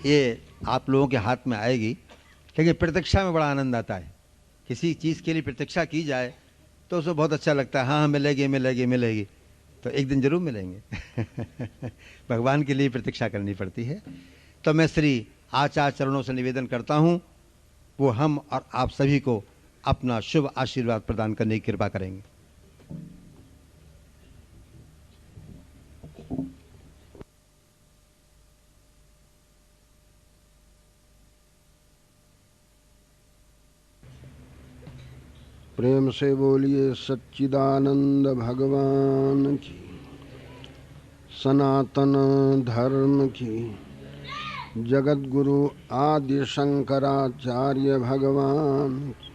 ये आप लोगों के हाथ में आएगी, लेकिन प्रतीक्षा में बड़ा आनंद आता है। किसी चीज़ के लिए प्रतीक्षा की जाए तो उसमें बहुत अच्छा लगता है। हाँ हाँ, मिलेगी मिलेगी मिलेगी, तो एक दिन जरूर मिलेंगे। भगवान के लिए प्रतीक्षा करनी पड़ती है। तो मैं श्री आचार्य चरणों से निवेदन करता हूँ, वो हम और आप सभी को अपना शुभ आशीर्वाद प्रदान करने की कृपा करेंगे। प्रेम से बोलिए सच्चिदानंद भगवान की, सनातन धर्म की, जगत गुरु आदि शंकराचार्य भगवान की,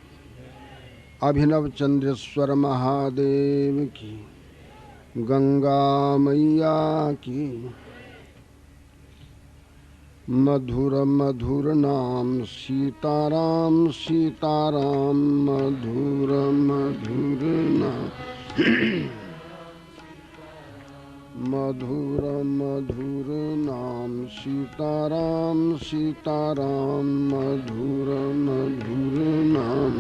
अभिनव चंद्रेश्वर महादेव की, गंगा मैया की। मधुर मधुर नाम सीताराम सीताराम, मधुर मधुर नाम। मधुर मधुर नाम सीताराम सीताराम, मधुर मधुर नाम।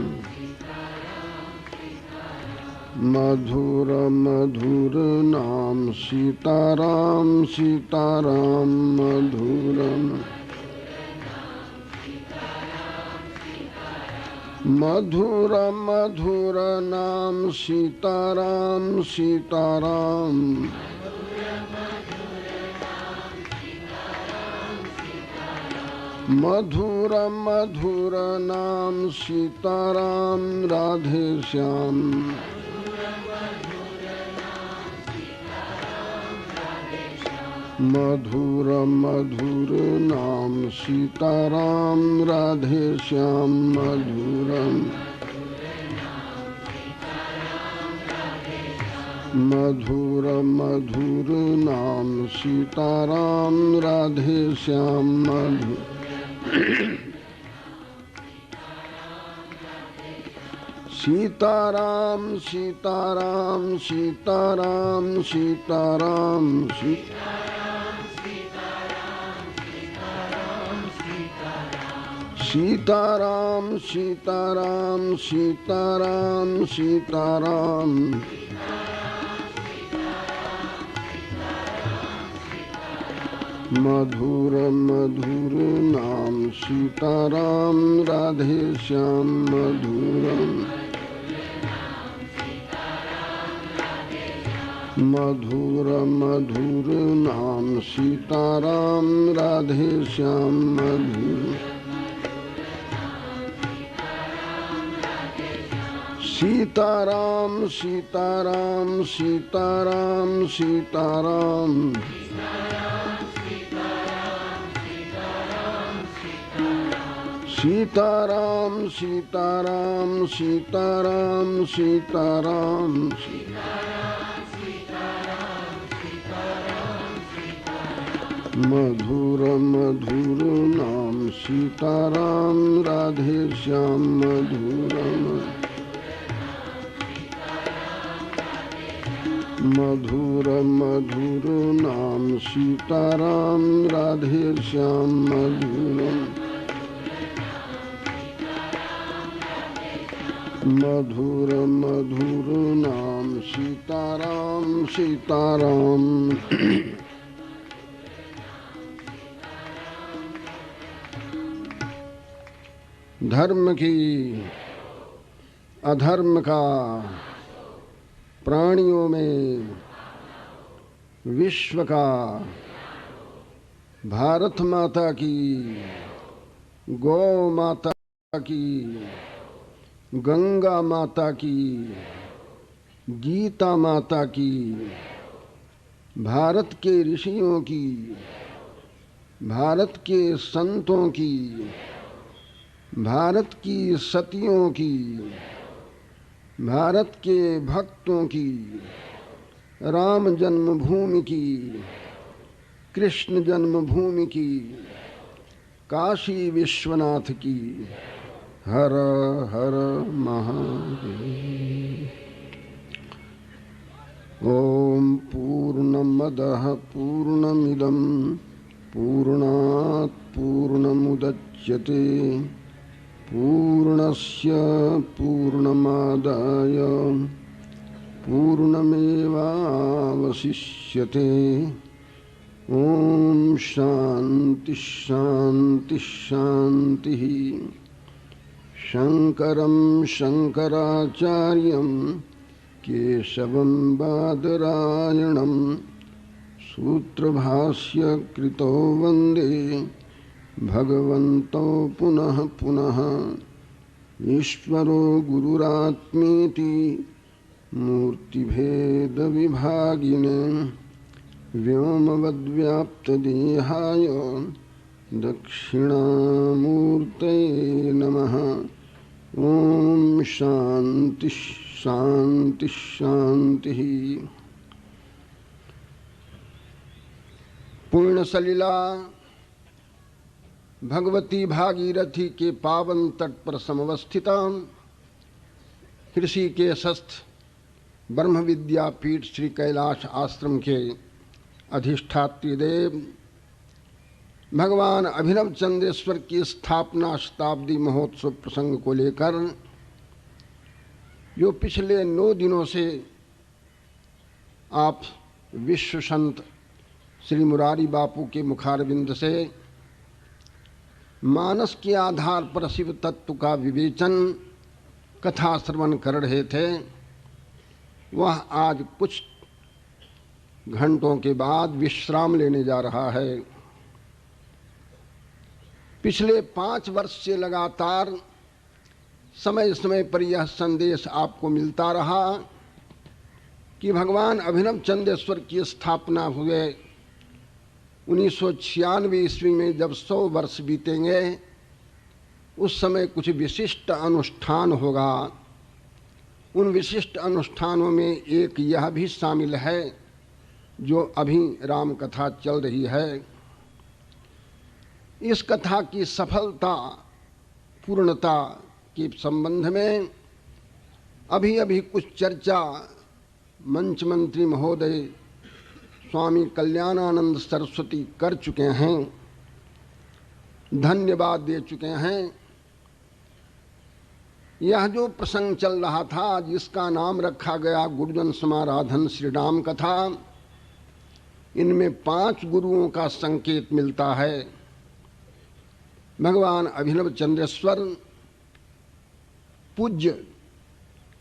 मधुर मधुर नाम सीताराम सीताराम, मधुर मधुर मधुर नाम सीताराम सीताराम। मधुर मधुर नाम सीताराम, राधे श्याम। मधुर मधुर नाम सीताराम, राधे श्याम। मधुर मधुर मधुर नाम सीताराम, राधे श्याम। मधुर सीताराम सीताराम सीताराम सीताराम सीताराम सीताराम सीताराम सीताराम। मधुर मधुर नाम सीताराम, राधे श्याम। मधुरम मधुर मधुर नाम सीताराम, राधे श्याम। मधुर सीताराम सीताराम सीताराम सीताराम। सीताराम सीताराम सीताराम सीताराम। मधुर मधुर नाम सीताराम, राधे श्याम। मधुर मधुर मधुर नाम सीताराम, राधे श्याम। मधुर मधुर मधुर नाम सीताराम सीताराम। धर्म की अधर्म का प्राणियों में विश्व का, भारत माता की, गौ माता की, गंगा माता की, गीता माता की, भारत के ऋषियों की, भारत के संतों की, भारत की सतियों की, भारत के भक्तों की, राम जन्मभूमि की, कृष्ण जन्मभूमि की, काशी विश्वनाथ की। हर हर महादेव। ओम पूर्णमदः पूर्णमिदं पूर्णात् पूर्णमुदच्यते पूर्णस्य पूर्णमादाय पूर्णमेवावशिष्यते। ओम शांति शांति शांति। शंकरं शंकराचार्यं केशवं बादरायणं सूत्रभाष्य कृतो वंदे भगवन्तो पुनः पुनः। ईश्वरो गुरुरात्मेति मूर्तिभेद विभागिने व्योमवद्व्याप्तदेहाय दक्षिणामूर्तये नमः। ओम शांति शांति शांति। पूर्ण सलिला भगवती भागीरथी के पावन तट पर समवस्थिता ऋषिकेशस्थ ब्रह्म विद्यापीठ श्री कैलाश आश्रम के अधिष्ठात्री देव भगवान अभिनव चंद्रेश्वर की स्थापना शताब्दी महोत्सव प्रसंग को लेकर जो पिछले 9 दिनों से आप विश्व संत श्री मुरारी बापू के मुखारविंद से मानस के आधार पर शिव तत्व का विवेचन कथा श्रवण कर रहे थे, वह आज कुछ घंटों के बाद विश्राम लेने जा रहा है। पिछले 5 वर्ष से लगातार समय समय पर यह संदेश आपको मिलता रहा कि भगवान अभिनव चंद्रेश्वर की स्थापना हुए 1996 ईस्वी में जब 100 वर्ष बीतेंगे उस समय कुछ विशिष्ट अनुष्ठान होगा। उन विशिष्ट अनुष्ठानों में एक यह भी शामिल है जो अभी राम कथा चल रही है। इस कथा की सफलता पूर्णता के संबंध में अभी अभी कुछ चर्चा मंच मंत्री महोदय स्वामी कल्याणानंद सरस्वती कर चुके हैं, धन्यवाद दे चुके हैं। यह जो प्रसंग चल रहा था जिसका नाम रखा गया गुरुजन समाराधन श्री राम कथा, इनमें 5 गुरुओं का संकेत मिलता है। भगवान अभिनव चंद्रेश्वर पूज्य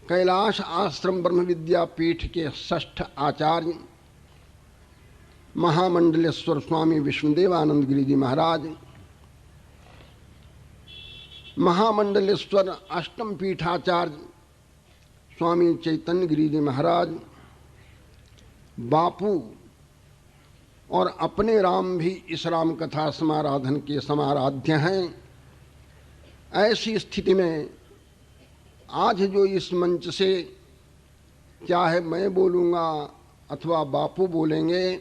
कैलाश आश्रम ब्रह्म विद्यापीठ के 6ठ आचार्य महामंडलेश्वर स्वामी विष्णुदेवानंद गिरि जी महाराज, महामंडलेश्वर अष्टम पीठाचार्य स्वामी चैतन्य गिरि जी महाराज, बापू और अपने राम भी इस राम कथा समाराधन के समाराध्य हैं। ऐसी स्थिति में आज जो इस मंच से चाहे मैं बोलूँगा अथवा बापू बोलेंगे,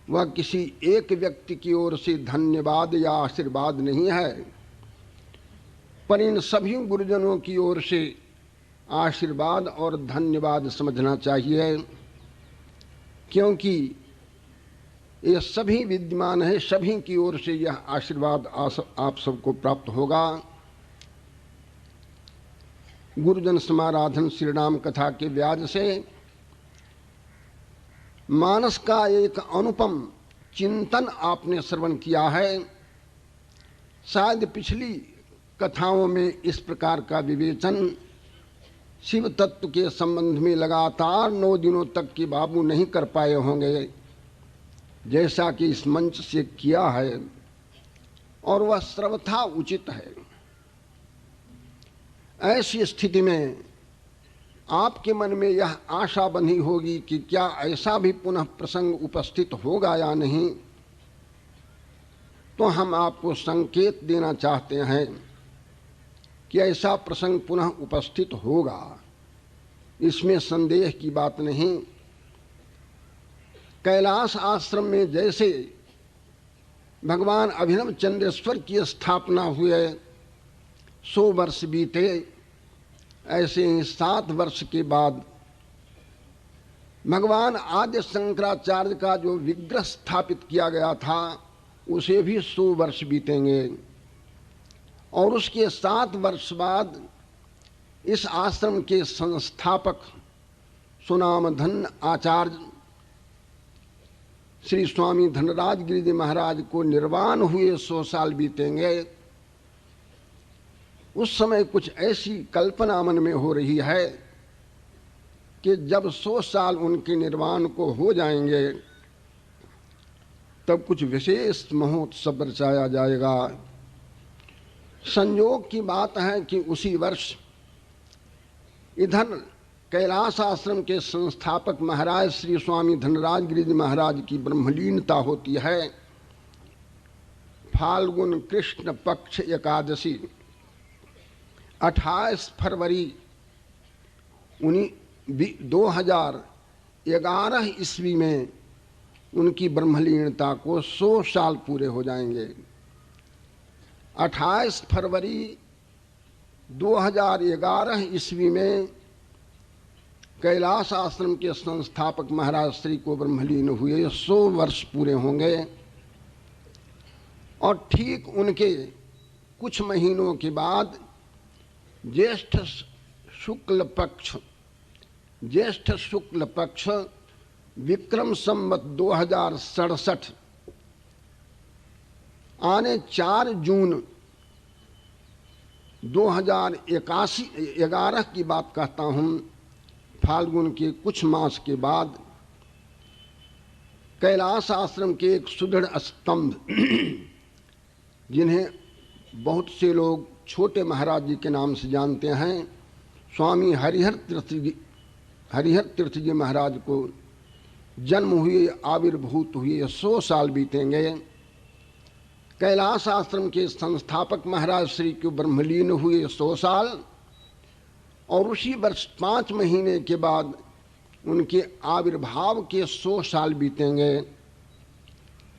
वह किसी एक व्यक्ति की ओर से धन्यवाद या आशीर्वाद नहीं है, पर इन सभी गुरुजनों की ओर से आशीर्वाद और धन्यवाद समझना चाहिए, क्योंकि ये सभी विद्यमान है, सभी की ओर से यह आशीर्वाद आप सबको प्राप्त होगा। गुरुजन समाराधन श्री राम कथा के व्याज से मानस का एक अनुपम चिंतन आपने श्रवण किया है। शायद पिछली कथाओं में इस प्रकार का विवेचन शिव तत्व के संबंध में लगातार 9 दिनों तक के बाबू नहीं कर पाए होंगे, जैसा कि इस मंच से किया है, और वह सर्वथा उचित है। ऐसी स्थिति में आपके मन में यह आशा बंधी होगी कि क्या ऐसा भी पुनः प्रसंग उपस्थित होगा या नहीं, तो हम आपको संकेत देना चाहते हैं कि ऐसा प्रसंग पुनः उपस्थित होगा, इसमें संदेह की बात नहीं। कैलाश आश्रम में जैसे भगवान अभिनव चंद्रेश्वर की स्थापना हुए 100 वर्ष बीते, ऐसे ही 7 वर्ष के बाद भगवान आद्य शंकराचार्य का जो विग्रह स्थापित किया गया था उसे भी 100 वर्ष बीतेंगे। और उसके 7 वर्ष बाद इस आश्रम के संस्थापक सुनामधन्य आचार्य श्री स्वामी धनराज गिरिजी महाराज को निर्वाण हुए 100 साल बीतेंगे। उस समय कुछ ऐसी कल्पना मन में हो रही है कि जब 100 साल उनके निर्वाण को हो जाएंगे तब कुछ विशेष महोत्सव रचाया जाएगा। संयोग की बात है कि उसी वर्ष इधर कैलाश आश्रम के संस्थापक महाराज श्री स्वामी धनराज गिरिजी महाराज की ब्रह्मलीनता होती है। फाल्गुन कृष्ण पक्ष एकादशी 28 फरवरी 2011 ईस्वी में उनकी ब्रह्मलीनता को 100 साल पूरे हो जाएंगे। 28 फरवरी 2011 ईस्वी में कैलाश आश्रम के संस्थापक महाराज श्री को ब्रह्मलीन हुए 100 वर्ष पूरे होंगे। और ठीक उनके कुछ महीनों के बाद ज्येष्ठ शुक्ल पक्ष विक्रम संवत 2067 आने 4 जून 2011 की बात कहता हूँ, फाल्गुन के कुछ मास के बाद कैलाश आश्रम के एक सुदृढ़ स्तंभ जिन्हें बहुत से लोग छोटे महाराज जी के नाम से जानते हैं, स्वामी हरिहर तीर्थ जी महाराज को जन्म हुए आविर्भूत हुए 100 साल बीतेंगे। कैलाश आश्रम के संस्थापक महाराज श्री को ब्रह्मलीन हुए 100 साल और उसी वर्ष 5 महीने के बाद उनके आविर्भाव के 100 साल बीतेंगे,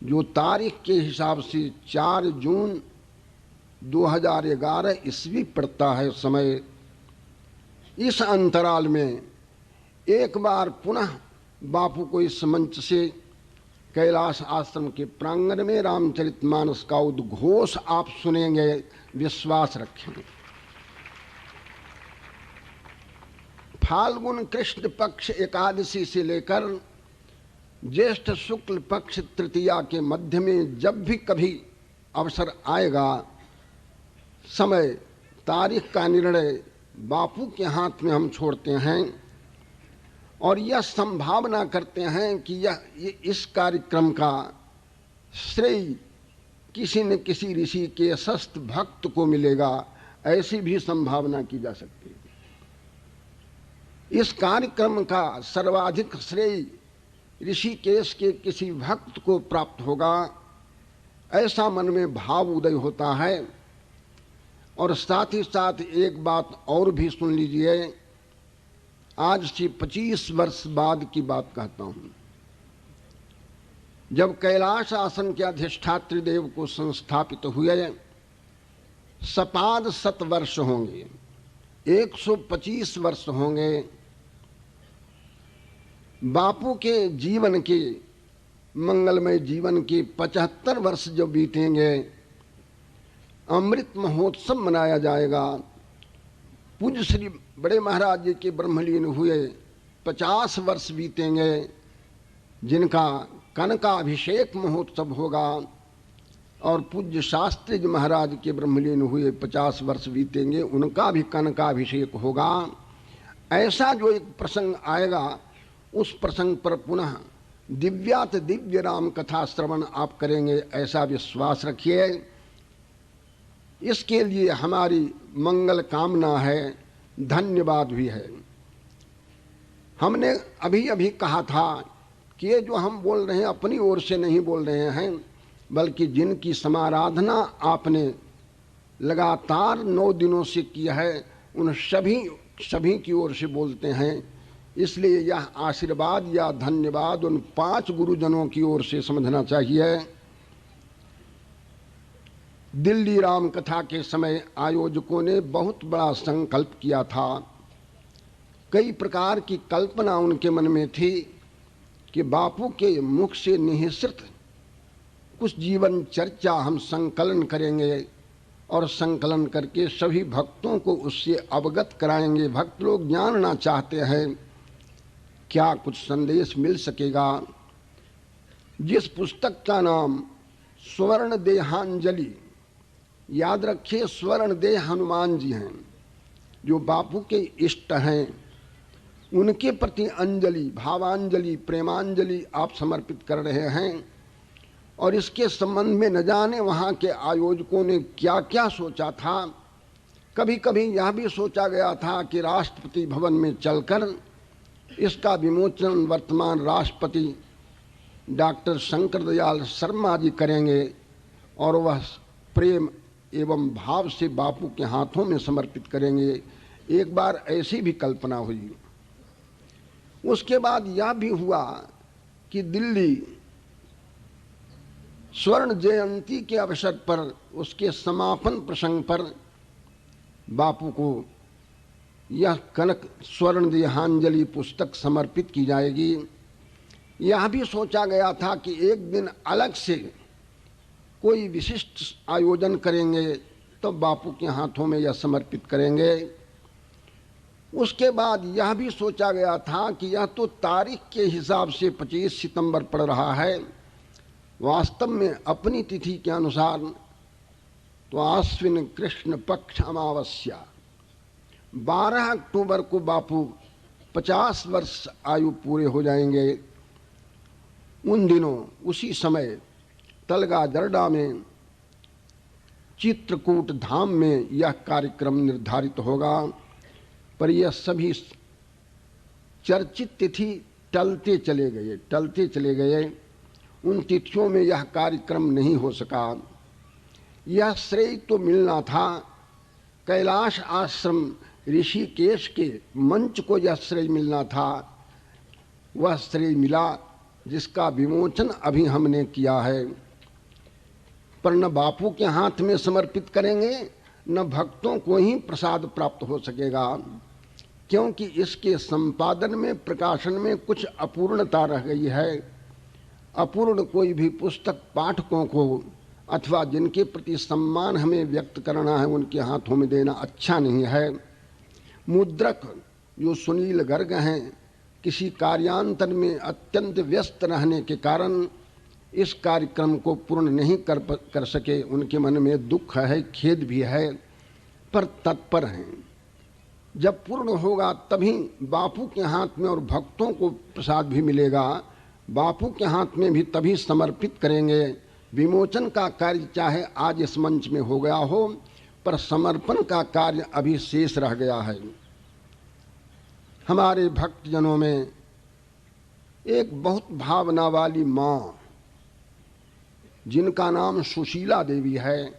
जो तारीख के हिसाब से 4 जून 2011 ईस्वी पड़ता है समय। इस अंतराल में एक बार पुनः बापू को इस मंच से कैलाश आश्रम के प्रांगण में रामचरितमानस का उद्घोष आप सुनेंगे, विश्वास रखें। फाल्गुन कृष्ण पक्ष एकादशी से लेकर ज्येष्ठ शुक्ल पक्ष तृतीया के मध्य में जब भी कभी अवसर आएगा, समय तारीख का निर्णय बापू के हाथ में हम छोड़ते हैं और यह संभावना करते हैं कि ये इस कार्यक्रम का श्रेय किसी न किसी ऋषि के सस्त भक्त को मिलेगा, ऐसी भी संभावना की जा सकती है। इस कार्यक्रम का सर्वाधिक श्रेय ऋषिकेश के किसी भक्त को प्राप्त होगा, ऐसा मन में भाव उदय होता है। और साथ ही साथ एक बात और भी सुन लीजिए, आज से 25 वर्ष बाद की बात कहता हूँ। जब कैलाश आश्रम के अधिष्ठात्री देव को संस्थापित हुए सपाद 7 वर्ष होंगे, 125 वर्ष होंगे। बापू के जीवन के मंगलमय जीवन के 75 वर्ष जब बीतेंगे, अमृत महोत्सव मनाया जाएगा। पूज्य श्री बड़े महाराज जी के ब्रह्मलीन हुए 50 वर्ष बीतेंगे, जिनका कनकाभिषेक महोत्सव होगा। और पूज्य शास्त्री जी महाराज के ब्रह्मलीन हुए 50 वर्ष बीतेंगे, उनका भी कनकाभिषेक होगा। ऐसा जो एक प्रसंग आएगा, उस प्रसंग पर पुनः दिव्यात दिव्य राम कथा श्रवण आप करेंगे, ऐसा विश्वास रखिए। इसके लिए हमारी मंगल कामना है, धन्यवाद भी है। हमने अभी अभी कहा था कि ये जो हम बोल रहे हैं अपनी ओर से नहीं बोल रहे हैं, बल्कि जिनकी समाराधना आपने लगातार 9 दिनों से किया है, उन सभी की ओर से बोलते हैं इसलिए यह आशीर्वाद या धन्यवाद उन 5 गुरुजनों की ओर से समझना चाहिए। दिल्ली राम कथा के समय आयोजकों ने बहुत बड़ा संकल्प किया था। कई प्रकार की कल्पना उनके मन में थी कि बापू के मुख से निःसृत कुछ जीवन चर्चा हम संकलन करेंगे और संकलन करके सभी भक्तों को उससे अवगत कराएंगे। भक्त लोग जानना चाहते हैं, क्या कुछ संदेश मिल सकेगा। जिस पुस्तक का नाम स्वर्ण देहांजलि, याद रखिए स्वर्ण देह हनुमान जी हैं, जो बापू के इष्ट हैं, उनके प्रति अंजलि, भावांजलि, प्रेमांजलि आप समर्पित कर रहे हैं। और इसके संबंध में न जाने वहाँ के आयोजकों ने क्या क्या सोचा था। कभी कभी यह भी सोचा गया था कि राष्ट्रपति भवन में चलकर इसका विमोचन वर्तमान राष्ट्रपति डॉक्टर शंकर दयाल शर्मा जी करेंगे और वह प्रेम एवं भाव से बापू के हाथों में समर्पित करेंगे। एक बार ऐसी भी कल्पना हुई। उसके बाद यह भी हुआ कि दिल्ली स्वर्ण जयंती के अवसर पर उसके समापन प्रसंग पर बापू को यह कनक स्वर्ण देहांजलि पुस्तक समर्पित की जाएगी। यह भी सोचा गया था कि एक दिन अलग से कोई विशिष्ट आयोजन करेंगे तो बापू के हाथों में यह समर्पित करेंगे। उसके बाद यह भी सोचा गया था कि यह तो तारीख के हिसाब से 25 सितंबर पड़ रहा है, वास्तव में अपनी तिथि के अनुसार तो आश्विन कृष्ण पक्ष अमावस्या 12 अक्टूबर को बापू 50 वर्ष आयु पूरे हो जाएंगे। उन दिनों उसी समय तलगा दरडा में चित्रकूट धाम में यह कार्यक्रम निर्धारित होगा। पर यह सभी चर्चित तिथि टलते चले गए। उन तिथियों में यह कार्यक्रम नहीं हो सका। यह श्रेय तो मिलना था कैलाश आश्रम ऋषिकेश के मंच को, यह श्रेय मिलना था। वह श्रेय मिला जिसका विमोचन अभी हमने किया है। पर न बापू के हाथ में समर्पित करेंगे न भक्तों को ही प्रसाद प्राप्त हो सकेगा, क्योंकि इसके संपादन में, प्रकाशन में कुछ अपूर्णता रह गई है। अपूर्ण कोई भी पुस्तक पाठकों को अथवा जिनके प्रति सम्मान हमें व्यक्त करना है उनके हाथों में देना अच्छा नहीं है। मुद्रक जो सुनील गर्ग हैं, किसी कार्यांतर में अत्यंत व्यस्त रहने के कारण इस कार्यक्रम को पूर्ण नहीं कर सके। उनके मन में दुख है, खेद भी है, पर तत्पर हैं। जब पूर्ण होगा तभी बापू के हाथ में और भक्तों को प्रसाद भी मिलेगा। बापू के हाथ में भी तभी समर्पित करेंगे। विमोचन का कार्य चाहे आज इस मंच में हो गया हो, पर समर्पण का कार्य अभी शेष रह गया है। हमारे भक्तजनों में एक बहुत भावना वाली माँ, जिनका नाम सुशीला देवी है,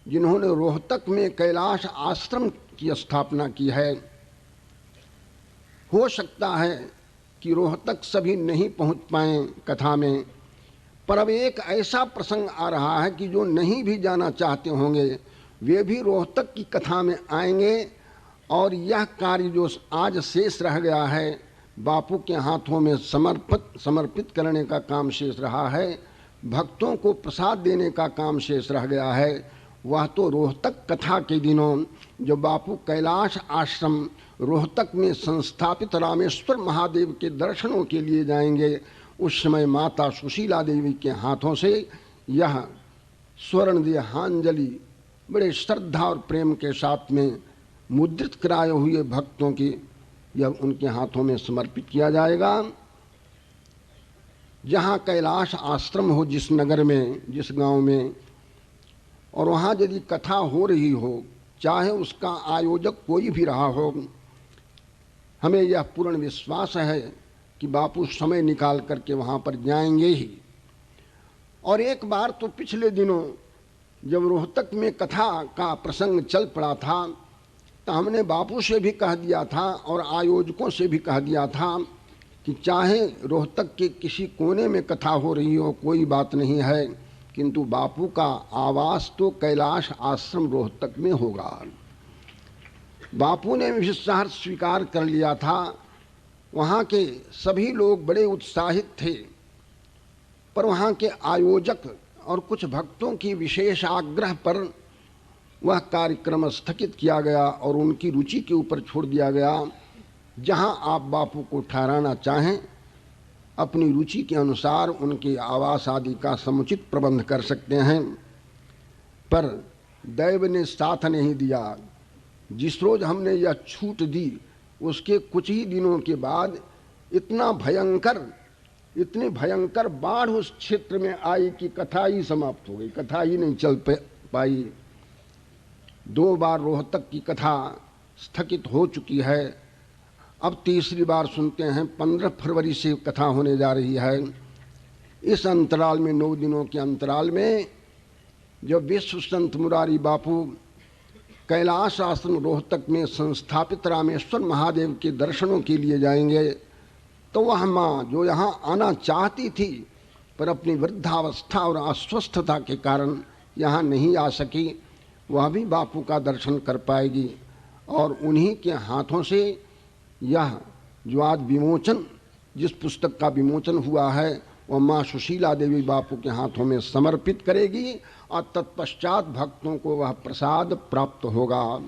जिन्होंने रोहतक में कैलाश आश्रम की स्थापना की है। हो सकता है कि रोहतक सभी नहीं पहुंच पाए कथा में, पर अब एक ऐसा प्रसंग आ रहा है कि जो नहीं भी जाना चाहते होंगे वे भी रोहतक की कथा में आएंगे। और यह कार्य जो आज शेष रह गया है, बापू के हाथों में समर्पित करने का काम शेष रहा है, भक्तों को प्रसाद देने का काम शेष रह गया है। वह तो रोहतक कथा के दिनों जब बापू कैलाश आश्रम रोहतक में संस्थापित रामेश्वर महादेव के दर्शनों के लिए जाएंगे, उस समय माता सुशीला देवी के हाथों से यह स्वर्ण देहांजलि बड़े श्रद्धा और प्रेम के साथ में मुद्रित कराए हुए भक्तों की यह उनके हाथों में समर्पित किया जाएगा। जहाँ कैलाश आश्रम हो, जिस नगर में, जिस गांव में, और वहाँ यदि कथा हो रही हो, चाहे उसका आयोजक कोई भी रहा हो, हमें यह पूर्ण विश्वास है कि बापू समय निकाल करके वहाँ पर जाएंगे ही। और एक बार तो पिछले दिनों जब रोहतक में कथा का प्रसंग चल पड़ा था, तो हमने बापू से भी कह दिया था और आयोजकों से भी कह दिया था कि चाहे रोहतक के किसी कोने में कथा हो रही हो, कोई बात नहीं है, किंतु बापू का आवास तो कैलाश आश्रम रोहतक में होगा। बापू ने भी शहर स्वीकार कर लिया था। वहाँ के सभी लोग बड़े उत्साहित थे, पर वहाँ के आयोजक और कुछ भक्तों की विशेष आग्रह पर वह कार्यक्रम स्थगित किया गया और उनकी रुचि के ऊपर छोड़ दिया गया। जहाँ आप बापू को ठहराना चाहें, अपनी रुचि के अनुसार उनके आवास आदि का समुचित प्रबंध कर सकते हैं। पर दैव ने साथ नहीं दिया। जिस रोज हमने यह छूट दी, उसके कुछ ही दिनों के बाद इतनी भयंकर बाढ़ उस क्षेत्र में आई कि कथा ही समाप्त हो गई, कथा ही नहीं चल पाई। 2 बार रोहतक की कथा स्थगित हो चुकी है। अब तीसरी बार सुनते हैं 15 फरवरी से कथा होने जा रही है। इस अंतराल में 9 दिनों के अंतराल में जब विश्व संत मुरारी बापू कैलाश आश्रम रोहतक में संस्थापित रामेश्वर महादेव के दर्शनों के लिए जाएंगे, तो वह माँ जो यहाँ आना चाहती थी पर अपनी वृद्धावस्था और अस्वस्थता के कारण यहाँ नहीं आ सकी, वह भी बापू का दर्शन कर पाएगी। और उन्हीं के हाथों से यह जो आज विमोचन, जिस पुस्तक का विमोचन हुआ है, वह माँ सुशीला देवी बापू के हाथों में समर्पित करेगी और तत्पश्चात भक्तों को वह प्रसाद प्राप्त होगा।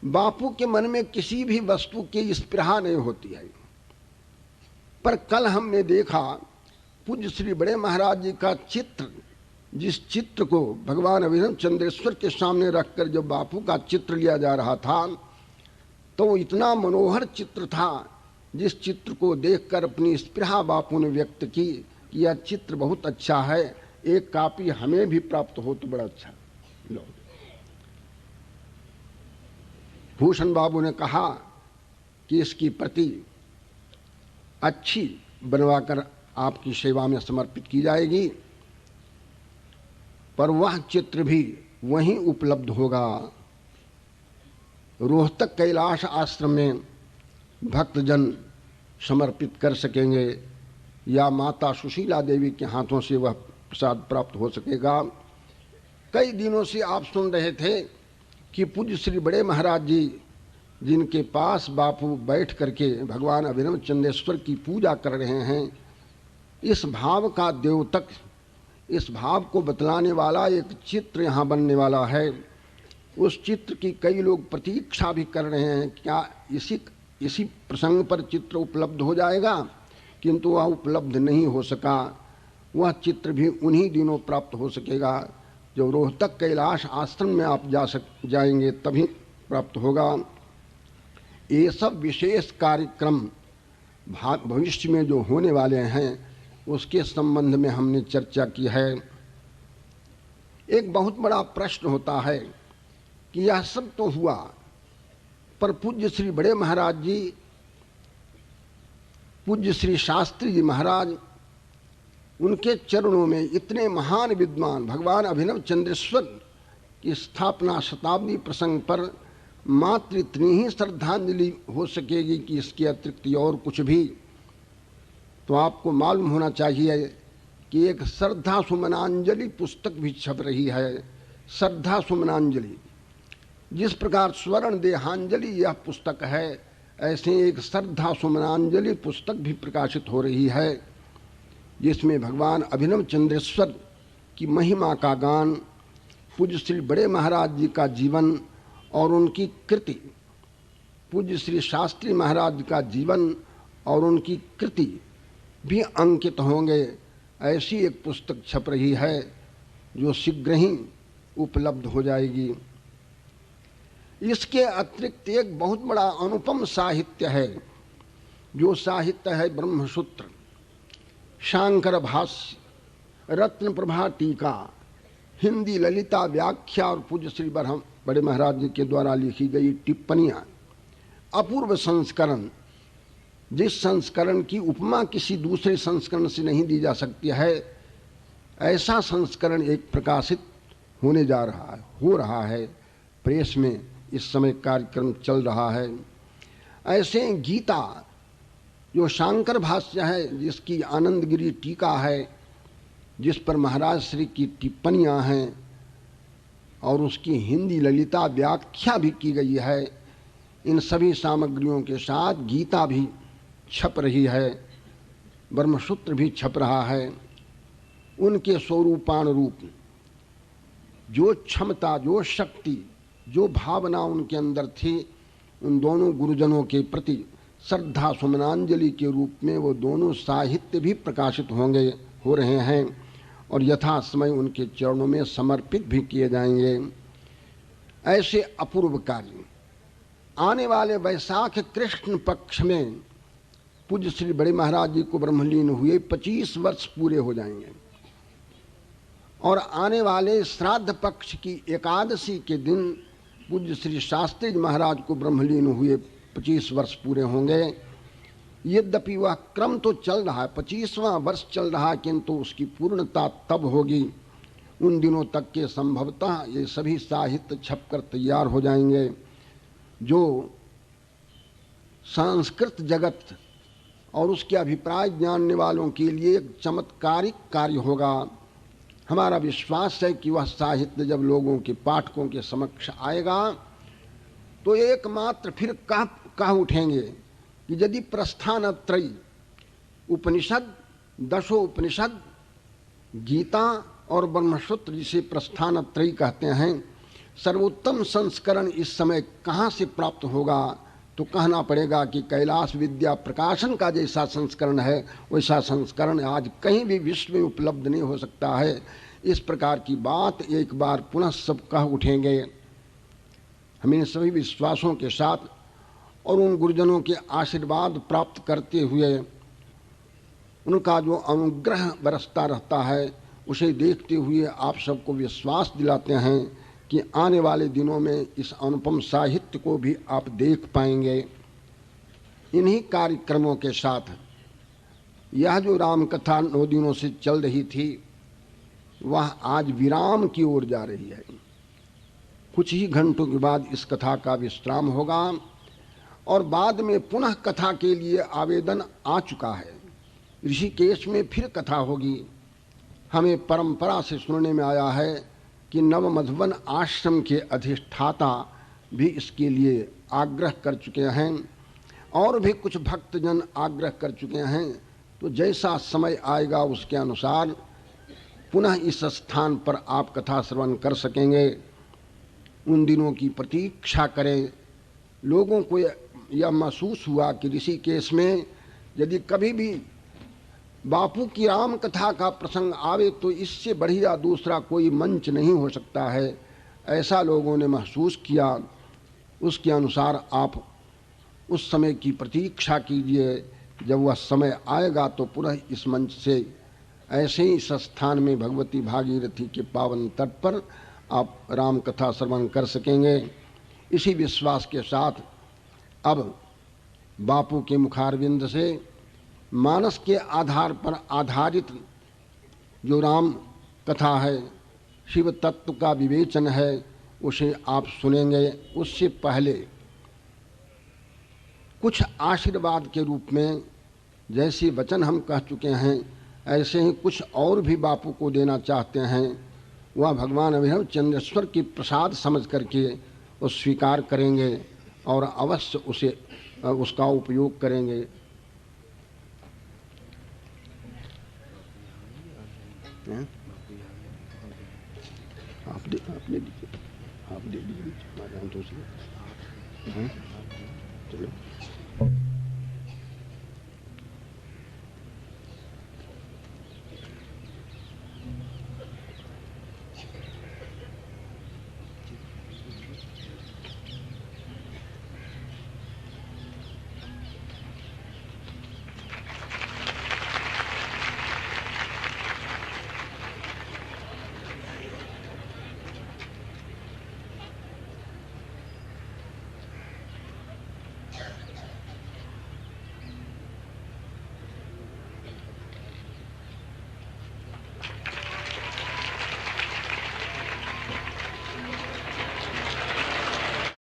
बापू के मन में किसी भी वस्तु की स्पृहा नहीं होती है, पर कल हमने देखा पूज्य श्री बड़े महाराज जी का चित्र, जिस चित्र को भगवान अभिनव चंद्रेश्वर के सामने रखकर जब बापू का चित्र लिया जा रहा था, तो वो इतना मनोहर चित्र था, जिस चित्र को देखकर अपनी स्पृहा बापू ने व्यक्त की कि यह चित्र बहुत अच्छा है, एक कॉपी हमें भी प्राप्त हो तो बड़ा अच्छा। लो, भूषण बाबू ने कहा कि इसकी प्रति अच्छी बनवाकर आपकी सेवा में समर्पित की जाएगी, पर वह चित्र भी वहीं उपलब्ध होगा। रोहतक कैलाश आश्रम में भक्तजन समर्पित कर सकेंगे या माता सुशीला देवी के हाथों से वह प्रसाद प्राप्त हो सकेगा। कई दिनों से आप सुन रहे थे कि पूज्य श्री बड़े महाराज जी, जिनके पास बापू बैठ करके भगवान अभिनव चंद्रेश्वर की पूजा कर रहे हैं, इस भाव का द्योतक, इस भाव को बतलाने वाला एक चित्र यहाँ बनने वाला है। उस चित्र की कई लोग प्रतीक्षा भी कर रहे हैं, क्या इसी प्रसंग पर चित्र उपलब्ध हो जाएगा, किंतु वह उपलब्ध नहीं हो सका। वह चित्र भी उन्हीं दिनों प्राप्त हो सकेगा जब रोहतक कैलाश आश्रम में आप जाएंगे, तभी प्राप्त होगा। ये सब विशेष कार्यक्रम भविष्य में जो होने वाले हैं, उसके संबंध में हमने चर्चा की है। एक बहुत बड़ा प्रश्न होता है कि यह सब तो हुआ, पर पूज्य श्री बड़े महाराज जी, पूज्य श्री शास्त्री जी महाराज, उनके चरणों में इतने महान विद्वान भगवान अभिनव चंद्रेश्वर की स्थापना शताब्दी प्रसंग पर मात्र इतनी ही श्रद्धांजलि हो सकेगी कि इसके अतिरिक्त और कुछ भी। तो आपको मालूम होना चाहिए कि एक श्रद्धा सुमनांजलि पुस्तक भी छप रही है। श्रद्धा सुमनांजलि, जिस प्रकार स्वर्ण देहांजलि यह पुस्तक है, ऐसे एक श्रद्धा सुमनांजलि पुस्तक भी प्रकाशित हो रही है, जिसमें भगवान अभिनव चंद्रेश्वर की महिमा का गान, पूज्य श्री बड़े महाराज जी का जीवन और उनकी कृति, पूज्य श्री शास्त्री महाराज का जीवन और उनकी कृति भी अंकित होंगे। ऐसी एक पुस्तक छप रही है जो शीघ्र ही उपलब्ध हो जाएगी। इसके अतिरिक्त एक बहुत बड़ा अनुपम साहित्य है, जो साहित्य है ब्रह्मसूत्र, शांकर भाष्य, रत्न प्रभा टीका, हिंदी ललिता व्याख्या और पूज्य श्री बड़े महाराज जी के द्वारा लिखी गई टिप्पणियाँ, अपूर्व संस्करण, जिस संस्करण की उपमा किसी दूसरे संस्करण से नहीं दी जा सकती है, ऐसा संस्करण एक प्रकाशित हो रहा है प्रेस में। इस समय कार्यक्रम चल रहा है। ऐसे गीता जो शांकर भाष्य है, जिसकी आनंदगिरी टीका है, जिस पर महाराज श्री की टिप्पणियां हैं और उसकी हिंदी ललिता व्याख्या भी की गई है, इन सभी सामग्रियों के साथ गीता भी छप रही है, ब्रह्मसूत्र भी छप रहा है। उनके स्वरूपानुरूप जो क्षमता, जो शक्ति, जो भावना उनके अंदर थी, उन दोनों गुरुजनों के प्रति श्रद्धा सुमनांजलि के रूप में वो दोनों साहित्य भी प्रकाशित हो रहे हैं और यथा समय उनके चरणों में समर्पित भी किए जाएंगे। ऐसे अपूर्व कार्य आने वाले वैशाख कृष्ण पक्ष में पूज्य श्री बड़े महाराज जी को ब्रह्मलीन हुए 25 वर्ष पूरे हो जाएंगे और आने वाले श्राद्ध पक्ष की एकादशी के दिन पूज्य श्री शास्त्री जी महाराज को ब्रह्मलीन हुए 25 वर्ष पूरे होंगे। यद्यपि वह क्रम तो चल रहा है, 25वां वर्ष चल रहा है, किंतु उसकी पूर्णता तब होगी उन दिनों तक के संभवतः ये सभी साहित्य छपकर तैयार हो जाएंगे, जो संस्कृत जगत और उसके अभिप्राय जानने वालों के लिए एक चमत्कारिक कार्य होगा। हमारा विश्वास है कि वह साहित्य जब लोगों के पाठकों के समक्ष आएगा तो एकमात्र फिर कह उठेंगे कि यदि प्रस्थानत्रयी उपनिषद, दशों उपनिषद, गीता और ब्रह्मसूत्र, जिसे प्रस्थानत्रयी कहते हैं, सर्वोत्तम संस्करण इस समय कहाँ से प्राप्त होगा, तो कहना पड़ेगा कि कैलाश विद्या प्रकाशन का जैसा संस्करण है वैसा संस्करण आज कहीं भी विश्व में उपलब्ध नहीं हो सकता है। इस प्रकार की बात एक बार पुनः सब कह उठेंगे। हम इन सभी विश्वासों के साथ और उन गुरुजनों के आशीर्वाद प्राप्त करते हुए उनका जो अनुग्रह बरसता रहता है उसे देखते हुए आप सबको विश्वास दिलाते हैं कि आने वाले दिनों में इस अनुपम साहित्य को भी आप देख पाएंगे। इन्हीं कार्यक्रमों के साथ यह जो राम कथा 9 दिनों से चल रही थी वह आज विराम की ओर जा रही है। कुछ ही घंटों के बाद इस कथा का विश्राम होगा और बाद में पुनः कथा के लिए आवेदन आ चुका है। ऋषिकेश में फिर कथा होगी। हमें परंपरा से सुनने में आया है कि नव मधुवन आश्रम के अधिष्ठाता भी इसके लिए आग्रह कर चुके हैं और भी कुछ भक्तजन आग्रह कर चुके हैं। तो जैसा समय आएगा उसके अनुसार पुनः इस स्थान पर आप कथा श्रवण कर सकेंगे। उन दिनों की प्रतीक्षा करें। लोगों को यह महसूस हुआ कि ऋषिकेश में यदि कभी भी बापू की राम कथा का प्रसंग आवे तो इससे बढ़िया दूसरा कोई मंच नहीं हो सकता है, ऐसा लोगों ने महसूस किया। उसके अनुसार आप उस समय की प्रतीक्षा कीजिए। जब वह समय आएगा तो पुनः इस मंच से ऐसे ही इस स्थान में भगवती भागीरथी के पावन तट पर आप राम कथा श्रवण कर सकेंगे। इसी विश्वास के साथ अब बापू के मुखारविंद से मानस के आधार पर आधारित जो राम कथा है, शिव तत्व का विवेचन है, उसे आप सुनेंगे। उससे पहले कुछ आशीर्वाद के रूप में जैसे वचन हम कह चुके हैं ऐसे ही कुछ और भी बापू को देना चाहते हैं। वह भगवान अभिनव चंद्रेश्वर की प्रसाद समझ करके वो स्वीकार करेंगे और अवश्य उसका उपयोग करेंगे। आप दे दीजिए, आप दे दीजिए। चलो।